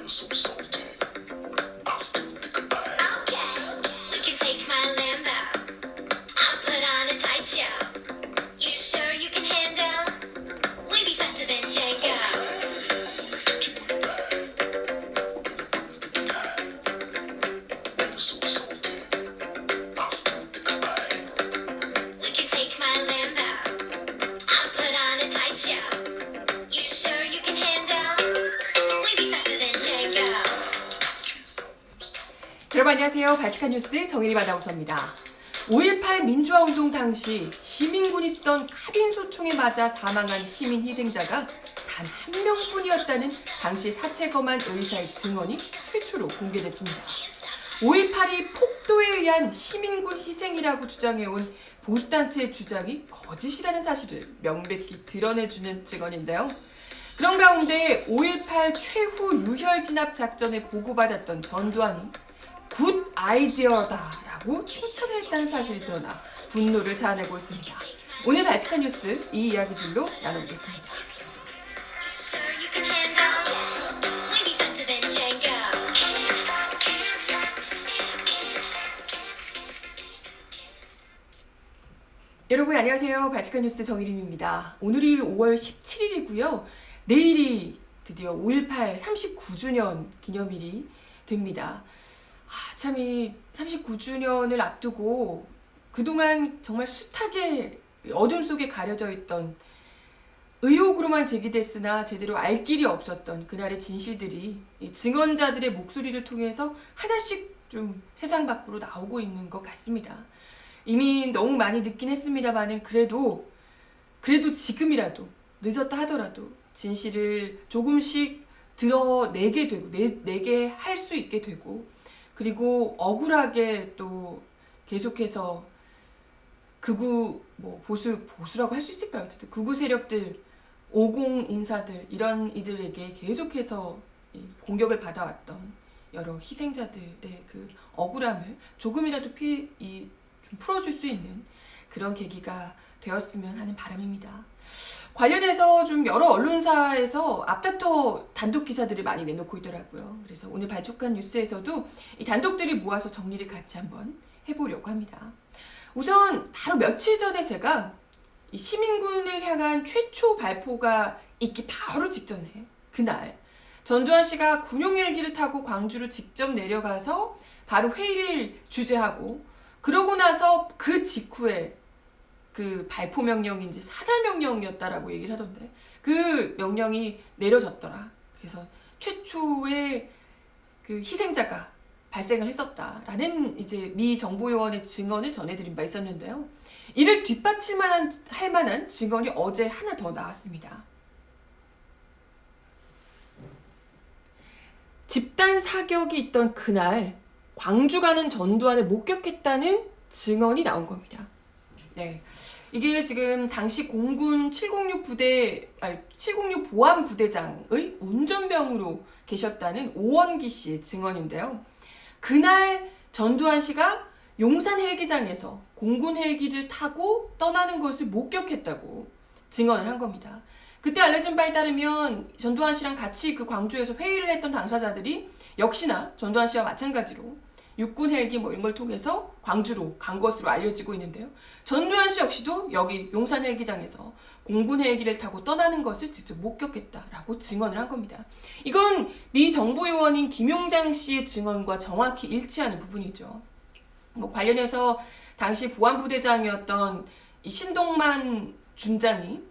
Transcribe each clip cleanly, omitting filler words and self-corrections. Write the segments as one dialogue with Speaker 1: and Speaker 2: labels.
Speaker 1: so salty. I still think about it.
Speaker 2: Okay, you can take my Lambo. I'll put on a tight show. You sure you can handle? We be faster than Django.
Speaker 1: Let me take you on a ride. We're gonna move through the night. Rain is so salty. I still think about it.
Speaker 2: We can take my Lambo. I'll put on a tight show. You sure you can handle? We be faster than Django.
Speaker 3: 여러분 안녕하세요. 발칙한 뉴스 정일이 아나운서입니다. 5.18 민주화운동 당시 시민군이 쓰던 카빈 소총에 맞아 사망한 시민 희생자가 단 한 명뿐이었다는 당시 사체 검안 의사의 증언이 최초로 공개됐습니다. 5.18이 폭도에 의한 시민군 희생이라고 주장해온 보수단체의 주장이 거짓이라는 사실을 명백히 드러내주는 증언인데요. 그런 가운데 5.18 최후 유혈 진압 작전에 보고받았던 전두환이 굿 아이디어다라고 칭찬을 했다는 사실이 드러나 분노를 자아내고 있습니다. 오늘 발칙한 뉴스 이 이야기들로 나눠보겠습니다.
Speaker 2: You sure you can handle? We be faster than Django.
Speaker 3: 여러분 안녕하세요. 발칙한 뉴스 정일임입니다. 오늘이 5월 17일이고요. 내일이 드디어 5.18 39주년 기념일이 됩니다. 참 이 39주년을 앞두고 그동안 정말 숱하게 어둠 속에 가려져 있던 의혹으로만 제기됐으나 제대로 알 길이 없었던 그날의 진실들이 이 증언자들의 목소리를 통해서 하나씩 좀 세상 밖으로 나오고 있는 것 같습니다. 이미 너무 많이 늦긴 했습니다만은 그래도 지금이라도 늦었다 하더라도 진실을 조금씩 드러내게 되고 내게 할 수 있게 되고 그리고 억울하게 또 계속해서 극우 보수라고 할 수 있을까요? 어쨌든 극우 세력들 50 인사들 이런 이들에게 계속해서 공격을 받아왔던 여러 희생자들의 그 억울함을 조금이라도 좀 풀어줄 수 있는 그런 계기가 되었으면 하는 바람입니다. 관련해서 좀 여러 언론사에서 앞다퉈 단독 기사들을 많이 내놓고 있더라고요. 그래서 오늘 발족한 뉴스에서도 이 단독들이 모아서 정리를 같이 한번 해보려고 합니다. 우선 바로 며칠 전에 제가 이 시민군을 향한 최초 발포가 있기 바로 직전에 그날 전두환 씨가 군용 헬기를 타고 광주로 직접 내려가서 바로 회의를 주재하고 그러고 나서 그 직후에 그 발포 명령인지 사살 명령이었다라고 얘기를 하던데 그 명령이 내려졌더라. 그래서 최초의 그 희생자가 발생을 했었다라는 이제 미 정보요원의 증언을 전해드린 바 있었는데요. 이를 뒷받침할 만한 증언이 어제 하나 더 나왔습니다. 집단 사격이 있던 그날 광주 가는 전두환을 목격했다는 증언이 나온 겁니다. 네, 이게 지금 당시 공군 706 보안 부대장의 운전병으로 계셨다는 오원기 씨의 증언인데요. 그날 전두환 씨가 용산 헬기장에서 공군 헬기를 타고 떠나는 것을 목격했다고 증언을 한 겁니다. 그때 알려진 바에 따르면 전두환 씨랑 같이 그 광주에서 회의를 했던 당사자들이 역시나 전두환 씨와 마찬가지로 육군 헬기 이런 걸 통해서 광주로 간 것으로 알려지고 있는데요. 전두환 씨 역시도 여기 용산 헬기장에서 공군 헬기를 타고 떠나는 것을 직접 목격했다라고 증언을 한 겁니다. 이건 미 정보요원인 김용장 씨의 증언과 정확히 일치하는 부분이죠. 관련해서 당시 보안부대장이었던 이 신동만 준장이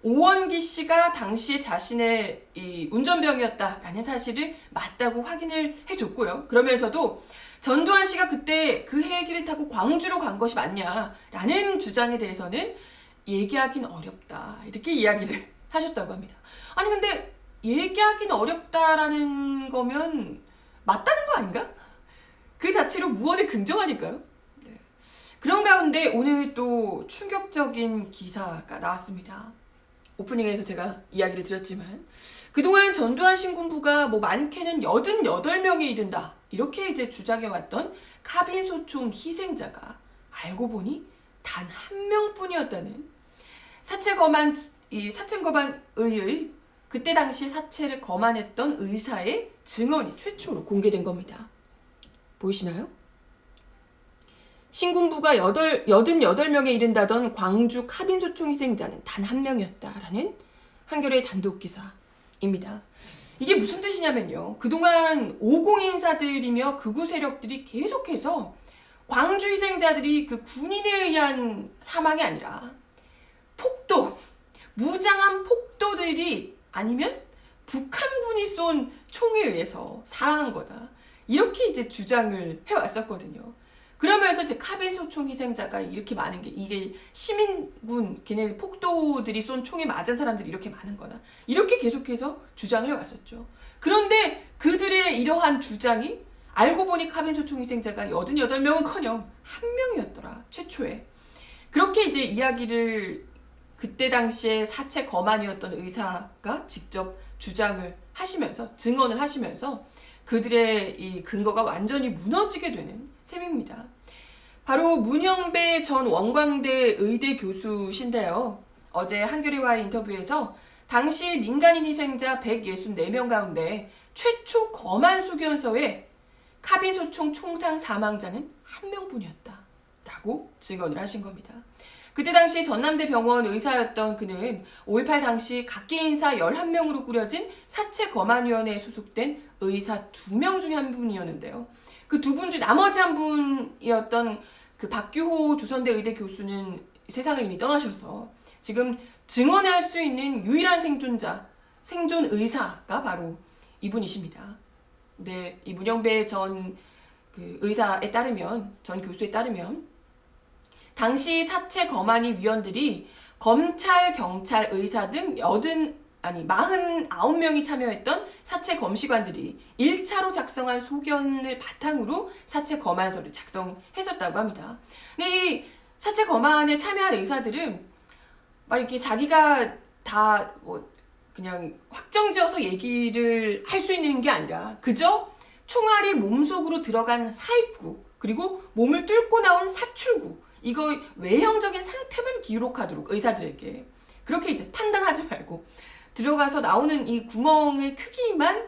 Speaker 3: 오원기 씨가 당시에 자신의 이 운전병이었다라는 사실을 맞다고 확인을 해줬고요. 그러면서도 전두환 씨가 그때 그 헬기를 타고 광주로 간 것이 맞냐라는 주장에 대해서는 얘기하긴 어렵다 이렇게 이야기를 하셨다고 합니다. 아니 근데 얘기하긴 어렵다라는 거면 맞다는 거 아닌가? 그 자체로 무언의 긍정하니까요. 네. 그런 가운데 오늘 또 충격적인 기사가 나왔습니다. 오프닝에서 제가 이야기를 드렸지만 그동안 전두환 신군부가 많게는 88명에 이른다 이렇게 이제 주장해왔던 카빈 소총 희생자가 알고 보니 단 한 명뿐이었다는 사체 검안 의의 그때 당시 사체를 검안했던 의사의 증언이 최초로 공개된 겁니다. 보이시나요? 신군부가 88명에 이른다던 광주 카빈소총 희생자는 단 한 명이었다라는 한겨레 단독 기사입니다. 이게 무슨 뜻이냐면요. 그동안 50 인사들이며 극우 세력들이 계속해서 광주 희생자들이 그 군인에 의한 사망이 아니라 폭도, 무장한 폭도들이 아니면 북한군이 쏜 총에 의해서 사망한 거다. 이렇게 이제 주장을 해왔었거든요. 그러면서 이제 카빈소총 희생자가 이렇게 많은 게 이게 시민군, 걔네 폭도들이 쏜 총에 맞은 사람들이 이렇게 많은 거다. 이렇게 계속해서 주장을 해왔었죠. 그런데 그들의 이러한 주장이 알고 보니 카빈소총 희생자가 88명은커녕 1명이었더라. 최초에. 그렇게 이제 이야기를 그때 당시에 사체 거만이었던 의사가 직접 주장을 하시면서 증언을 하시면서 그들의 이 근거가 완전히 무너지게 되는 셈입니다. 바로 문형배 전 원광대 의대 교수신데요. 어제 한겨레와의 인터뷰에서 당시 민간인 희생자 164명 가운데 최초 거만 수견서에 카빈소총 총상 사망자는 1명뿐이었다 라고 증언을 하신 겁니다. 그때 당시 전남대병원 의사였던 그는 5.18 당시 각계인사 11명으로 꾸려진 사체검안위원회에 소속된 의사 2명 중에 한 분이었는데요. 그 두 분 중 나머지 한 분이었던 그 박규호 조선대 의대 교수는 세상을 이미 떠나셔서 지금 증언할 수 있는 유일한 생존 의사가 바로 이분이십니다. 근데 이 문영배 전 그 의사에 따르면, 전 교수에 따르면 당시 사체 검안위 위원들이 검찰, 경찰, 의사 등 49명이 참여했던 사체 검시관들이 1차로 작성한 소견을 바탕으로 사체 검안서를 작성했었다고 합니다. 근데 이 사체 검안에 참여한 의사들은 막 이렇게 자기가 다 그냥 확정지어서 얘기를 할 수 있는 게 아니라 그저 총알이 몸속으로 들어간 사입구 그리고 몸을 뚫고 나온 사출구 이거 외형적인 상태만 기록하도록 의사들에게 그렇게 이제 판단하지 말고 들어가서 나오는 이 구멍의 크기만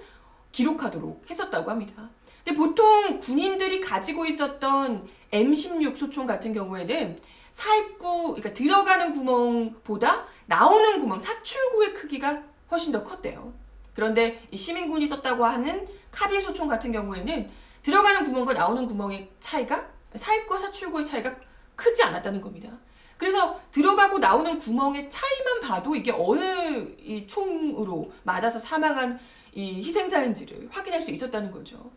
Speaker 3: 기록하도록 했었다고 합니다. 근데 보통 군인들이 가지고 있었던 M16 소총 같은 경우에는 사입구, 그러니까 들어가는 구멍보다 나오는 구멍, 사출구의 크기가 훨씬 더 컸대요. 그런데 이 시민군이 썼다고 하는 카빈 소총 같은 경우에는 들어가는 구멍과 나오는 구멍의 차이가 사입구와 사출구의 차이가 크지 않았다는 겁니다. 그래서 들어가고 나오는 구멍의 차이만 봐도 이게 어느 이 총으로 맞아서 사망한 이 희생자인지를 확인할 수 있었다는 거죠.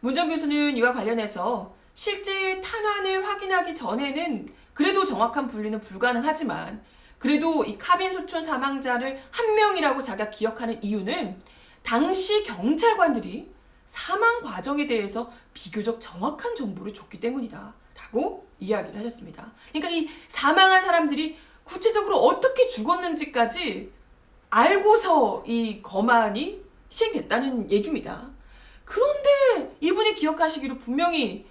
Speaker 3: 문 전 교수는 이와 관련해서 실제 탄환을 확인하기 전에는 그래도 정확한 분류는 불가능하지만 그래도 이 카빈 소총 사망자를 1명이라고 자기가 기억하는 이유는 당시 경찰관들이 사망 과정에 대해서 비교적 정확한 정보를 줬기 때문이다 라고 이야기를 하셨습니다. 그러니까 이 사망한 사람들이 구체적으로 어떻게 죽었는지까지 알고서 이 검안이 시행됐다는 얘기입니다. 그런데 이분이 기억하시기로 분명히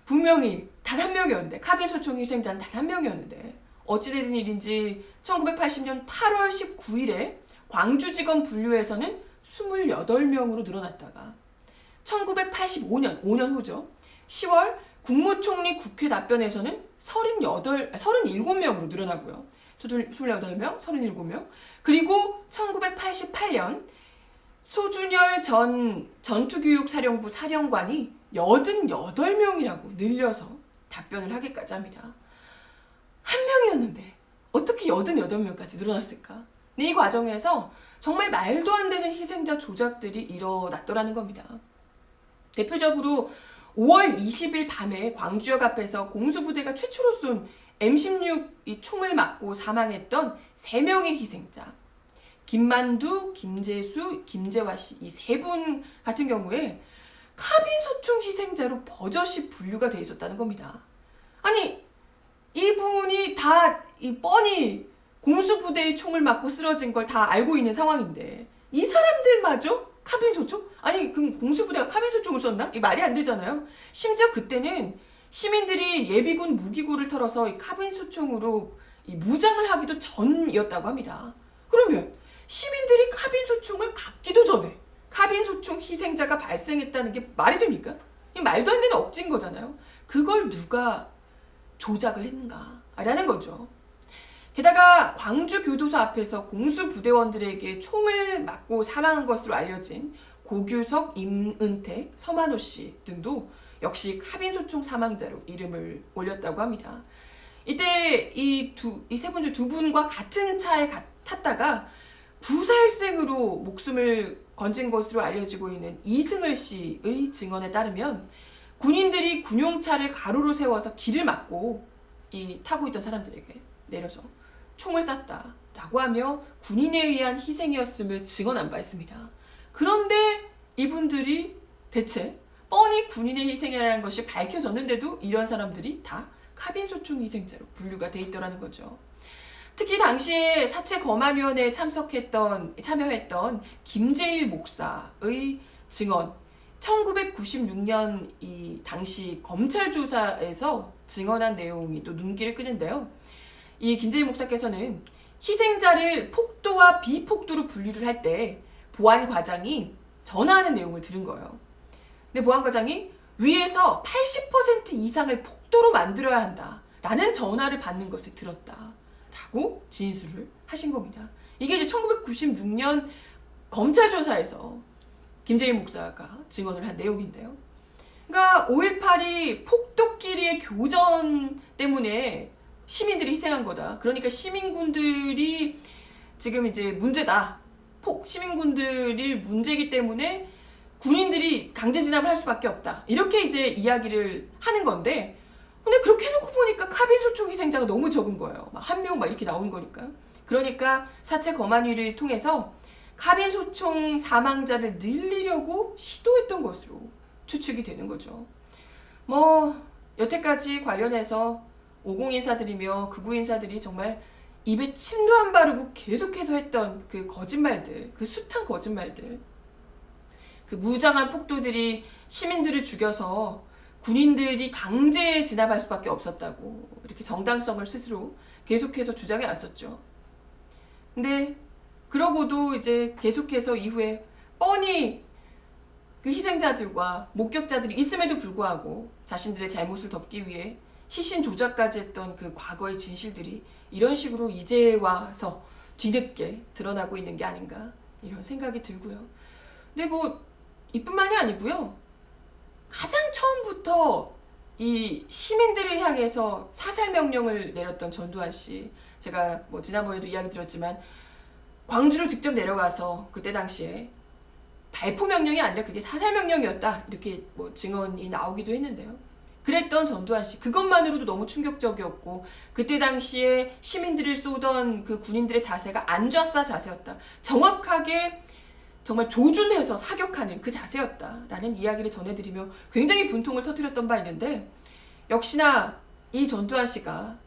Speaker 3: 단 1명이었는데 카빈 소총 희생자는 단 1명이었는데 어찌된 일인지 1980년 8월 19일에 광주지검 분류에서는 28명으로 늘어났다가 1985년 5년 후죠. 10월 국무총리 국회 답변에서는 37명으로 늘어나고요. 28명, 37명. 그리고 1988년 소준열 전 전투교육사령부 사령관이 88명이라고 늘려서 답변을 하기까지 합니다. 1명이었는데 어떻게 88명까지 늘어났을까? 이 과정에서 정말 말도 안 되는 희생자 조작들이 일어났더라는 겁니다. 대표적으로 5월 20일 밤에 광주역 앞에서 공수부대가 최초로 쏜 M16 이 총을 맞고 사망했던 3명의 희생자 김만두, 김재수, 김재화 씨 이 3분 같은 경우에 카빈 소총 희생자로 버젓이 분류가 돼 있었다는 겁니다. 아니 이분이 다 뻔히 공수부대의 총을 맞고 쓰러진 걸 다 알고 있는 상황인데 이 사람들마저 카빈 소총? 아니 그럼 공수부대가 카빈 소총을 썼나? 이 말이 안 되잖아요. 심지어 그때는 시민들이 예비군 무기고를 털어서 이 카빈 소총으로 이 무장을 하기도 전이었다고 합니다. 그러면 시민들이 카빈 소총을 갖기도 전에 카빈 소총 희생자가 발생했다는 게 말이 됩니까? 이 말도 안 되는 억지인 거잖아요. 그걸 누가 조작을 했는가라는 거죠. 게다가 광주 교도소 앞에서 공수부대원들에게 총을 맞고 사망한 것으로 알려진 고규석, 임은택, 서만호 씨 등도 역시 카빈소총 사망자로 이름을 올렸다고 합니다. 이때 이 세 분 중 두 분과 같은 차에 탔다가 구사일생으로 목숨을 건진 것으로 알려지고 있는 이승을 씨의 증언에 따르면 군인들이 군용차를 가로로 세워서 길을 막고 이 타고 있던 사람들에게 내려서 총을 쐈다라고 하며 군인에 의한 희생이었음을 증언한 바 있습니다. 그런데 이분들이 대체 뻔히 군인의 희생이라는 것이 밝혀졌는데도 이런 사람들이 다 카빈소총 희생자로 분류가 돼 있더라는 거죠. 특히 당시에 사체검안위원회에 참여했던 김재일 목사의 증언, 1996년 이 당시 검찰 조사에서 증언한 내용이 또 눈길을 끄는데요. 이 김재일 목사께서는 희생자를 폭도와 비폭도로 분류를 할 때 보안과장이 전화하는 내용을 들은 거예요. 근데 보안과장이 위에서 80% 이상을 폭도로 만들어야 한다라는 전화를 받는 것을 들었다라고 진술을 하신 겁니다. 이게 이제 1996년 검찰 조사에서 김재일 목사가 증언을 한 내용인데요. 그러니까 5.18이 폭도끼리의 교전 때문에 시민들이 희생한 거다. 그러니까 시민군들이 지금 이제 문제다. 시민군들이 문제이기 때문에 군인들이 강제 진압을 할 수밖에 없다. 이렇게 이제 이야기를 하는 건데, 근데 그렇게 해놓고 보니까 카빈소총 희생자가 너무 적은 거예요. 막 한 명 막 이렇게 나오는 거니까. 그러니까 사체검안위를 통해서 카빈소총 사망자를 늘리려고 시도했던 것으로 추측이 되는 거죠. 뭐 여태까지 관련해서 50 인사들이며 극우 인사들이 정말 입에 침도 안 바르고 계속해서 했던 그 거짓말들, 그 숱한 거짓말들, 그 무장한 폭도들이 시민들을 죽여서 군인들이 강제 진압할 수밖에 없었다고 이렇게 정당성을 스스로 계속해서 주장해 왔었죠. 근데 그러고도 이제 계속해서 이후에 뻔히 그 희생자들과 목격자들이 있음에도 불구하고 자신들의 잘못을 덮기 위해 시신 조작까지 했던 그 과거의 진실들이 이런 식으로 이제 와서 뒤늦게 드러나고 있는 게 아닌가 이런 생각이 들고요. 근데 뭐 이뿐만이 아니고요. 가장 처음부터 이 시민들을 향해서 사살 명령을 내렸던 전두환 씨, 제가 뭐 지난번에도 이야기 드렸지만 광주를 직접 내려가서 그때 당시에 발포 명령이 아니라 그게 사살 명령이었다 이렇게 뭐 증언이 나오기도 했는데요. 그랬던 전두환 씨, 그것만으로도 너무 충격적이었고 그때 당시에 시민들을 쏘던 그 군인들의 자세가 안좌싸 자세였다. 정확하게 정말 조준해서 사격하는 그 자세였다라는 이야기를 전해드리며 굉장히 분통을 터뜨렸던 바 있는데, 역시나 이 전두환 씨가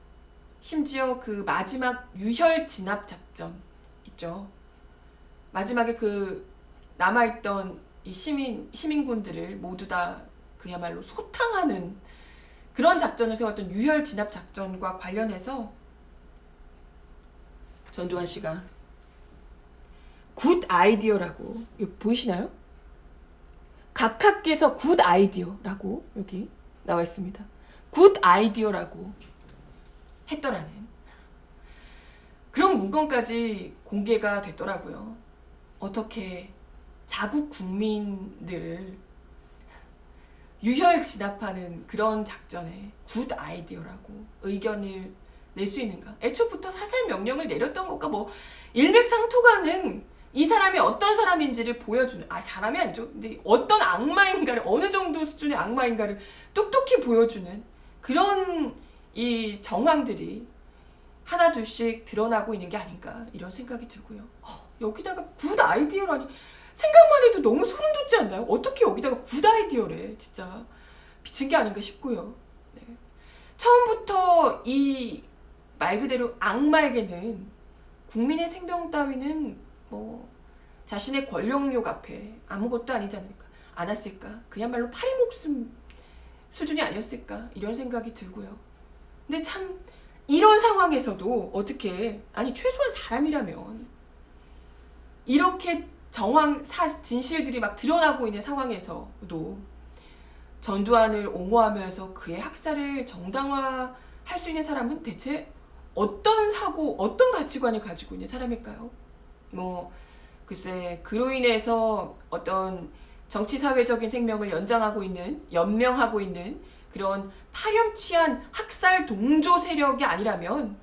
Speaker 3: 심지어 그 마지막 유혈 진압 작전 있죠. 마지막에 그 남아있던 이 시민군들을 모두 다 그야말로 소탕하는 그런 작전을 세웠던 유혈 진압 작전과 관련해서 전두환 씨가 굿 아이디어라고, 여기 보이시나요? 각하께서 굿 아이디어라고 여기 나와 있습니다. 굿 아이디어라고 했더라는 그런 문건까지 공개가 됐더라고요. 어떻게 자국 국민들을 유혈 진압하는 그런 작전에 굿 아이디어라고 의견을 낼 수 있는가? 애초부터 사살 명령을 내렸던 것과 뭐 일맥상통하는 이 사람이 어떤 사람인지를 보여주는, 사람이 아니죠. 근데 어떤 악마인가를, 어느 정도 수준의 악마인가를 똑똑히 보여주는 그런 이 정황들이 하나 둘씩 드러나고 있는 게 아닌가 이런 생각이 들고요. 여기다가 굿 아이디어라니, 생각만 해도 너무 소름 돋지 않나요? 어떻게 여기다가 굿 아이디어래. 진짜 미친 게 아닌가 싶고요. 네. 처음부터 이 말 그대로 악마에게는 국민의 생명 따위는 뭐 자신의 권력욕 앞에 아무것도 아니지 않았을까? 그야말로 파리 목숨 수준이 아니었을까? 이런 생각이 들고요. 근데 참 이런 상황에서도 어떻게, 아니 최소한 사람이라면 이렇게 진실들이 막 드러나고 있는 상황에서도 전두환을 옹호하면서 그의 학살을 정당화할 수 있는 사람은 대체 어떤 사고, 어떤 가치관을 가지고 있는 사람일까요? 뭐 글쎄 그로 인해서 어떤 정치 사회적인 생명을 연명하고 있는 그런 파렴치한 학살 동조 세력이 아니라면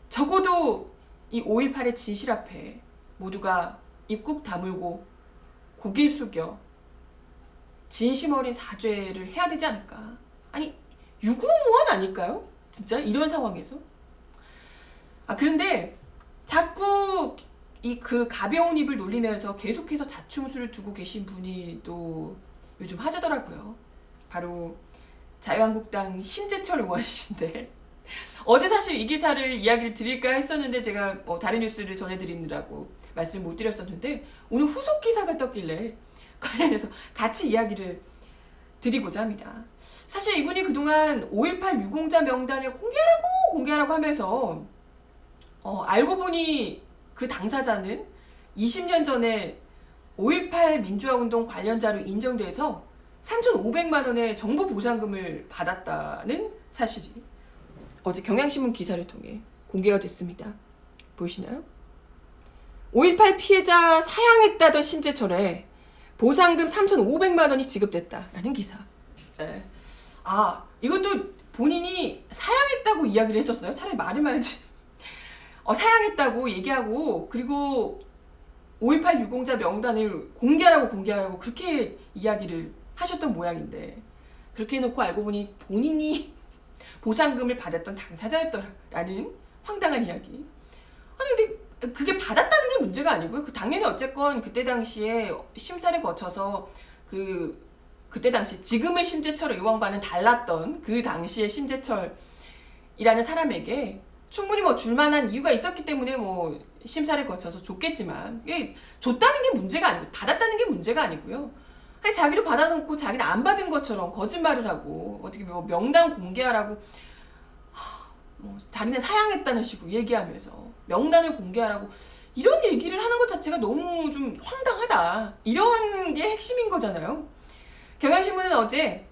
Speaker 3: 적어도 이 5.18의 진실 앞에 모두가 입 꾹 다물고 고개 숙여 진심 어린 사죄를 해야 되지 않을까. 아니 유구무원 아닐까요? 진짜 이런 상황에서. 그런데 자꾸 그 가벼운 입을 놀리면서 계속해서 자충수를 두고 계신 분이 또 요즘 화제더라고요. 바로 자유한국당 심재철 의원이신데 어제 사실 이 기사를 이야기를 드릴까 했었는데 제가 다른 뉴스를 전해드리느라고 말씀을 못 드렸었는데 오늘 후속 기사가 떴길래 관련해서 같이 이야기를 드리고자 합니다. 사실 이분이 그동안 5.18 유공자 명단을 공개하라고 하면서 알고 보니 그 당사자는 20년 전에 5.18 민주화운동 관련자로 인정돼서 3,500만 원의 정부 보상금을 받았다는 사실이 어제 경향신문 기사를 통해 공개가 됐습니다. 보이시나요? 5.18 피해자 사양했다던 심재철에 보상금 3,500만 원이 지급됐다라는 기사. 네. 이것도 본인이 사양했다고 이야기를 했었어요. 차라리 말을 말지. 사양했다고 얘기하고 그리고 5.18 유공자 명단을 공개하라고 그렇게 이야기를 하셨던 모양인데 그렇게 해놓고 알고 보니 본인이 보상금을 받았던 당사자였더라는 황당한 이야기. 근데 그게 받았다는 게 문제가 아니고요. 당연히 어쨌건 그때 당시에 심사를 거쳐서 그때 당시 지금의 심재철 의원과는 달랐던 그 당시의 심재철이라는 사람에게 충분히 줄만한 이유가 있었기 때문에 심사를 거쳐서 줬겠지만 이게 줬다는 게 문제가 아니고 받았다는 게 문제가 아니고요. 아니 자기도 받아놓고 자기는 안 받은 것처럼 거짓말을 하고 어떻게 명단 공개하라고 자기는 사양했다는 식으로 얘기하면서 명단을 공개하라고 이런 얘기를 하는 것 자체가 너무 좀 황당하다. 이런 게 핵심인 거잖아요. 경향신문은 어제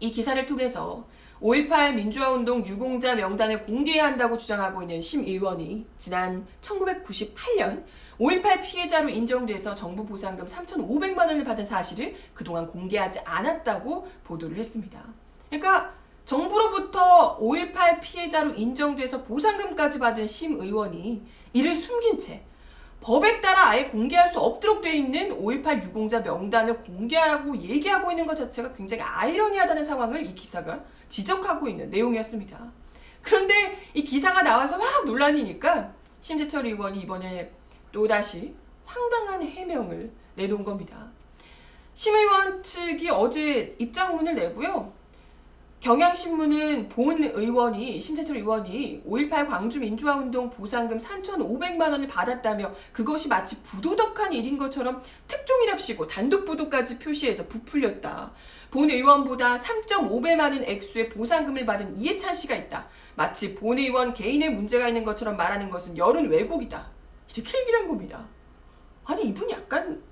Speaker 3: 이 기사를 통해서 5.18 민주화운동 유공자 명단을 공개해야 한다고 주장하고 있는 심 의원이 지난 1998년 5.18 피해자로 인정돼서 정부 보상금 3,500만 원을 받은 사실을 그동안 공개하지 않았다고 보도를 했습니다. 그러니까 정부로부터 5.18 피해자로 인정돼서 보상금까지 받은 심 의원이 이를 숨긴 채 법에 따라 아예 공개할 수 없도록 되어 있는 5.18 유공자 명단을 공개하라고 얘기하고 있는 것 자체가 굉장히 아이러니하다는 상황을 이 기사가 지적하고 있는 내용이었습니다. 그런데 이 기사가 나와서 막 논란이니까 심재철 의원이 이번에 또다시 황당한 해명을 내놓은 겁니다. 심 의원 측이 어제 입장문을 내고요. 경향신문은 심재철 의원이 5.18 광주민주화운동 보상금 3,500만 원을 받았다며 그것이 마치 부도덕한 일인 것처럼 특종이랍시고 단독 보도까지 표시해서 부풀렸다. 본 의원보다 3.5배 많은 액수의 보상금을 받은 이해찬 씨가 있다. 마치 본 의원 개인의 문제가 있는 것처럼 말하는 것은 여론 왜곡이다. 이렇게 얘기를 한 겁니다. 아니 이분 약간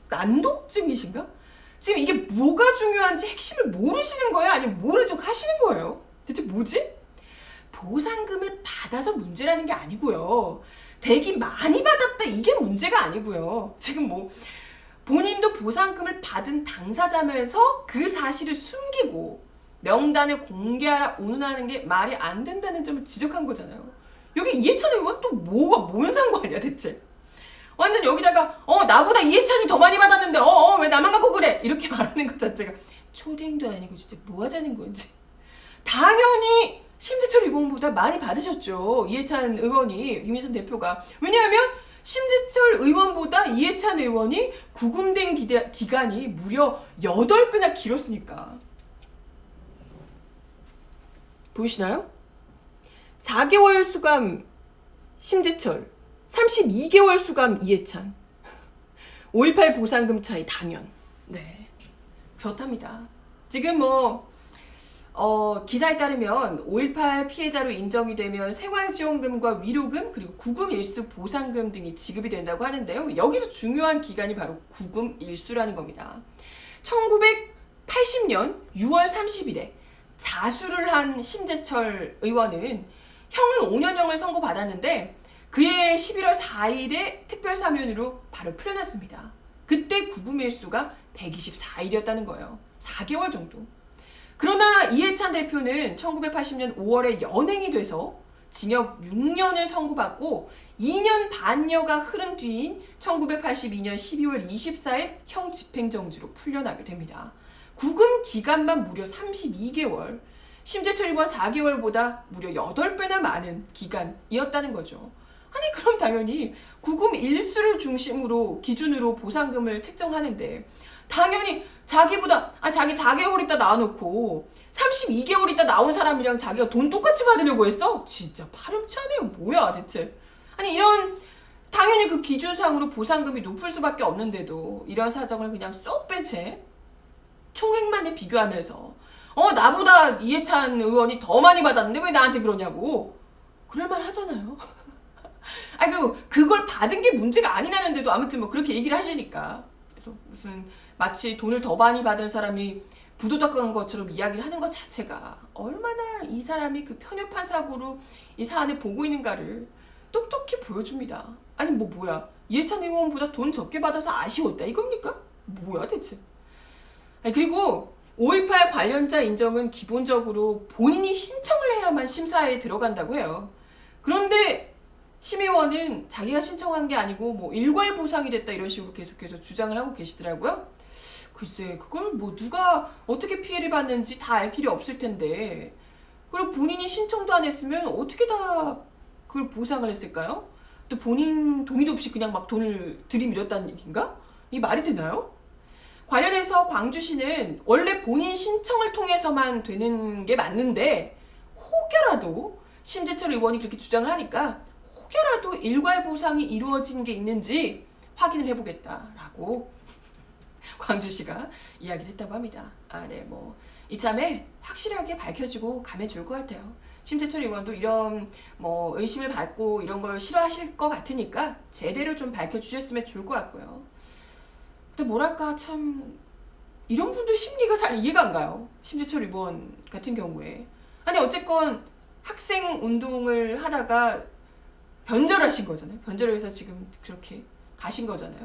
Speaker 3: 난독증이신가? 지금 이게 뭐가 중요한지 핵심을 모르시는 거예요? 아니면 모른 척 하시는 거예요? 대체 뭐지? 보상금을 받아서 문제라는 게 아니고요. 대기 많이 받았다 이게 문제가 아니고요. 지금 본인도 보상금을 받은 당사자면서 그 사실을 숨기고 명단을 공개하라 운운하는 게 말이 안 된다는 점을 지적한 거잖아요. 여기 이해찬 의원 또 뭔 상관이야 대체? 완전 여기다가 나보다 이해찬이 더 많이 받았는데 왜 나만 갖고 그래? 이렇게 말하는 것 자체가 초딩도 아니고 진짜 뭐 하자는 건지. 당연히 심재철 의원보다 많이 받으셨죠. 이해찬 의원이 김인선 대표가. 왜냐하면 심재철 의원보다 이해찬 의원이 구금된 기간이 무려 8배나 길었으니까. 보이시나요? 4개월 수감 심재철, 32개월 수감 이해찬. 5.18 보상금 차이 당연. 네, 그렇답니다. 지금 기사에 따르면 5.18 피해자로 인정이 되면 생활지원금과 위로금 그리고 구금 일수 보상금 등이 지급이 된다고 하는데요. 여기서 중요한 기간이 바로 구금 일수라는 겁니다. 1980년 6월 30일에 자수를 한 심재철 의원은 형은 5년형을 선고받았는데 그해 11월 4일에 특별사면으로 바로 풀려났습니다. 그때 구금 일수가 124일이었다는 거예요. 4개월 정도. 그러나 이해찬 대표는 1980년 5월에 연행이 돼서 징역 6년을 선고받고 2년 반여가 흐른 뒤인 1982년 12월 24일 형 집행정지로 풀려나게 됩니다. 구금 기간만 무려 32개월, 심재철 의원 4개월보다 무려 8배나 많은 기간이었다는 거죠. 아니 그럼 당연히 구금 일수를 중심으로 기준으로 보상금을 책정하는데 당연히 자기보다 자기 4개월 있다 나와놓고 32개월 있다 나온 사람이랑 자기가 돈 똑같이 받으려고 했어? 진짜 파렴치하네요. 뭐야 대체. 아니 이런 당연히 그 기준상으로 보상금이 높을 수밖에 없는데도 이런 사정을 그냥 쏙 뺀 채 총액만에 비교하면서 나보다 이해찬 의원이 더 많이 받았는데 왜 나한테 그러냐고 그럴만 하잖아요. 그리고 그걸 받은 게 문제가 아니라는데도 아무튼 뭐 그렇게 얘기를 하시니까 그래서 무슨 마치 돈을 더 많이 받은 사람이 부도덕한 것처럼 이야기를 하는 것 자체가 얼마나 이 사람이 그 편협한 사고로 이 사안을 보고 있는가를 똑똑히 보여줍니다. 아니 뭐야 이해찬 의원보다 돈 적게 받아서 아쉬웠다 이겁니까? 뭐야 대체. 그리고 5.18 관련자 인정은 기본적으로 본인이 신청을 해야만 심사에 들어간다고 해요. 그런데 심의원은 자기가 신청한 게 아니고 뭐 일괄 보상이 됐다 이런 식으로 계속해서 주장을 하고 계시더라고요. 글쎄 그걸 뭐 누가 어떻게 피해를 받는지 다 알 필요 없을 텐데 그걸 본인이 신청도 안 했으면 어떻게 다 그걸 보상을 했을까요? 또 본인 동의도 없이 그냥 막 돈을 들이밀었다는 얘기인가? 이 말이 되나요? 관련해서 광주시는 원래 본인 신청을 통해서만 되는 게 맞는데 혹여라도 심재철 의원이 그렇게 주장을 하니까 혹여라도 일괄 보상이 이루어진 게 있는지 확인을 해보겠다라고 광주시가 이야기를 했다고 합니다. 네, 뭐 이참에 확실하게 밝혀지고 가면 좋을 것 같아요. 심재철 의원도 이런 뭐 의심을 받고 이런 걸 싫어하실 것 같으니까 제대로 좀 밝혀주셨으면 좋을 것 같고요. 근데 뭐랄까 참 이런 분들 심리가 잘 이해가 안 가요. 심재철 의원 같은 경우에. 아니 어쨌건 학생 운동을 하다가 변절하신 거잖아요. 변절을 해서 지금 그렇게 가신 거잖아요.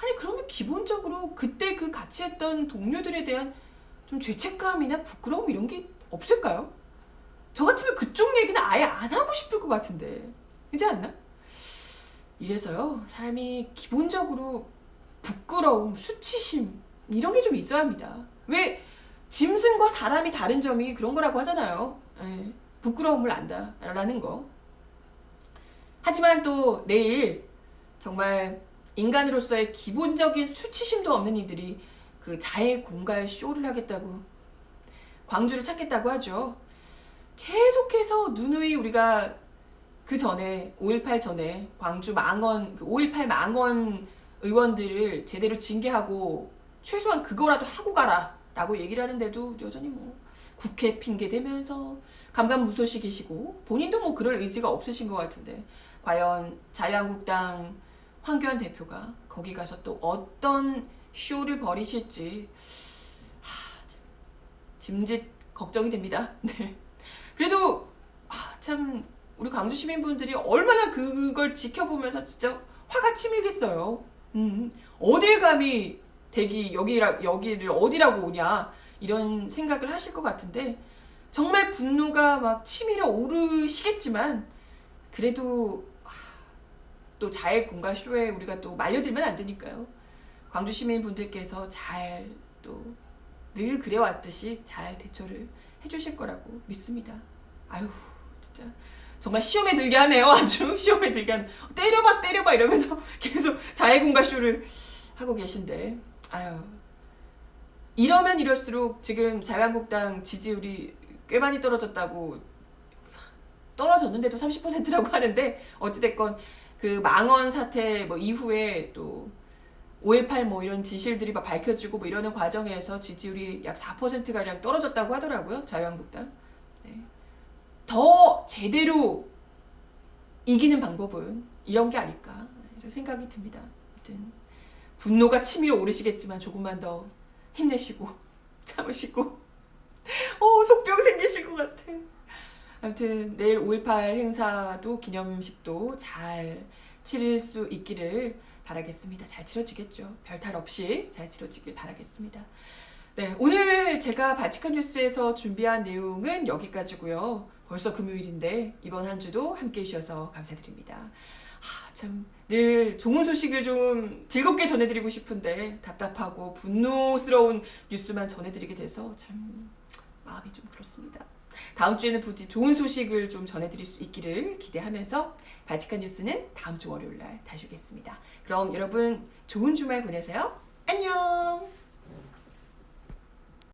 Speaker 3: 아니 그러면 기본적으로 그때 그 같이 했던 동료들에 대한 좀 죄책감이나 부끄러움 이런 게 없을까요? 저 같으면 그쪽 얘기는 아예 안 하고 싶을 것 같은데 그렇지 않나? 이래서요 사람이 기본적으로 부끄러움, 수치심 이런 게 좀 있어야 합니다. 왜 짐승과 사람이 다른 점이 그런 거라고 하잖아요. 부끄러움을 안다라는 거. 하지만 또 내일 정말 인간으로서의 기본적인 수치심도 없는 이들이 그 자해 공갈 쇼를 하겠다고 광주를 찾겠다고 하죠. 계속해서 누누이 우리가 그 전에 5.18 전에 광주 망원 그 5.18 망원 의원들을 제대로 징계하고 최소한 그거라도 하고 가라 라고 얘기를 하는데도 여전히 뭐 국회 핑계 대면서 감감무소식이시고 본인도 뭐 그럴 의지가 없으신 것 같은데 과연 자유한국당 황교안 대표가 거기 가서 또 어떤 쇼를 벌이실지 짐짓 걱정이 됩니다. 네. 그래도 참 우리 광주 시민분들이 얼마나 그걸 지켜보면서 진짜 화가 치밀겠어요. 어딜 감히 여기를 어디라고 오냐 이런 생각을 하실 것 같은데 정말 분노가 막 치밀어 오르시겠지만 그래도 또 자해 공갈 쇼에 우리가 또 말려들면 안 되니까요. 광주 시민분들께서 잘 또 늘 그래왔듯이 잘 대처를 해주실 거라고 믿습니다. 아유 진짜 정말 시험에 들게 하네요. 아주 시험에 들게 하네. 때려봐 이러면서 계속 자해 공갈 쇼를 하고 계신데 아유 이러면 이럴수록 지금 자유한국당 지지율이 꽤 많이 떨어졌다고 떨어졌는데도 30%라고 하는데 어찌됐건 그 망원 사태 뭐 이후에 또 5.18 뭐 이런 진실들이 막 밝혀지고 뭐 이러는 과정에서 지지율이 약 4%가량 떨어졌다고 하더라고요. 자유한국당. 네. 더 제대로 이기는 방법은 이런 게 아닐까 이런 생각이 듭니다. 아무튼 분노가 치밀어 오르시겠지만 조금만 더 힘내시고 참으시고 속병 생기실 것 같아. 아무튼 내일 5.18 행사도 기념식도 잘 치를 수 있기를 바라겠습니다. 잘 치러지겠죠. 별탈 없이 잘 치러지길 바라겠습니다. 네, 오늘 제가 바치칸 뉴스에서 준비한 내용은 여기까지고요. 벌써 금요일인데 이번 한 주도 함께해 주셔서 감사드립니다. 참 늘 좋은 소식을 좀 즐겁게 전해드리고 싶은데 답답하고 분노스러운 뉴스만 전해드리게 돼서 참 마음이 좀 그렇습니다. 다음 주에는 부디 좋은 소식을 좀 전해드릴 수 있기를 기대하면서 바치칸 뉴스는 다음 주 월요일 날 다시 오겠습니다. 그럼 여러분 좋은 주말 보내세요. 안녕.